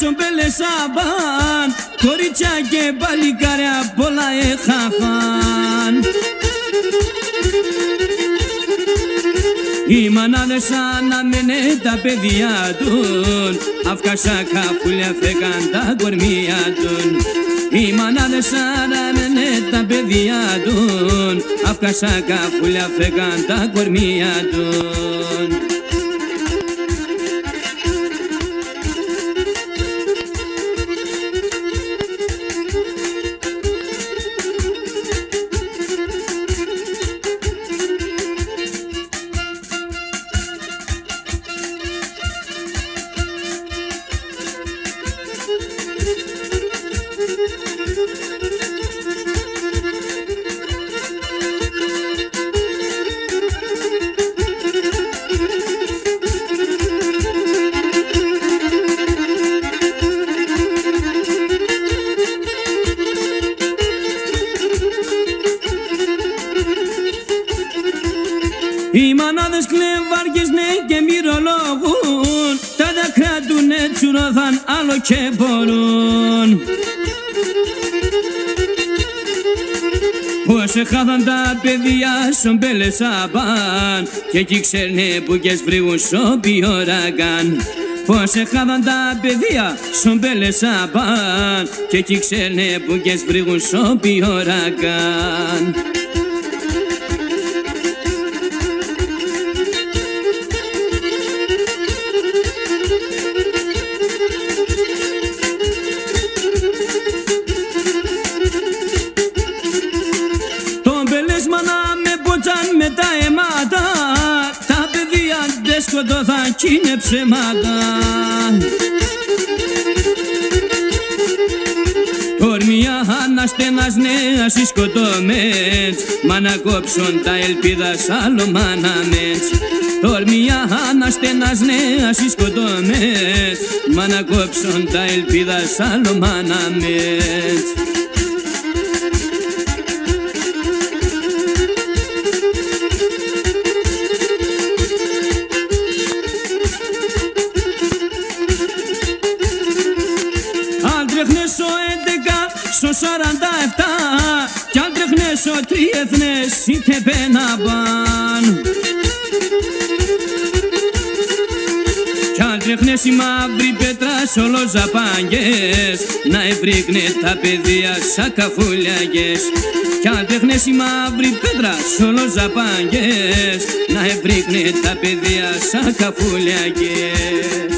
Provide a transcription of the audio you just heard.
σομπέλες αμπάν, κορίτσια και παλικάρια πολλά έχαφαν. Οι μανάδες αναμένε τα παιδιά τουν, αυκάσα καφούλια φέκαν τα κορμία τουν. Οι μανάδες αναμένε τα παιδιά τουν, αυκάσα καφούλια φέκαν τα κορμία τουν. Οι μανάδες κλεβάργισνε και μυρολογούν, τα δάκρυα του τσουρώθαν άλλο και μπορούν. Πώς έχαθαν τα παιδιά σομπέλες αμπάν, και εκεί ξέρνε που και σβρίγουν σοπι οραγάν. Πώς έχαθαν τα παιδιά σομπέλες αμπάν, και εκεί ξέρνε που και σβρίγουν σοπι οραγάν. Με τα αίματα, τα παιδιά δεν σκοτώθαν κι είναι ψέματα. Κορμιά αναστενασνέας οι σκοτωμένς, μα να κόψουν τα ελπίδας άλλο μάναμες. Κορμιά αναστενασνέας οι σκοτωμένς, μα να κόψουν τα ελπίδας άλλο μάναμες. Τρέχνες ο 11 στο 47, κι αν τρέχνες ο τριεθνές είτε πέναμπαν. Κι αν τρέχνες η μαύρη πέτρα σ' ολοζαπάγγες, να ευρύκνε τα παιδεία σαν καφούλιαγες. Κι αν τρέχνες η μαύρη πέτρα σ' ολοζαπάγγες, να ευρύκνε τα παιδεία σαν καφούλιαγες.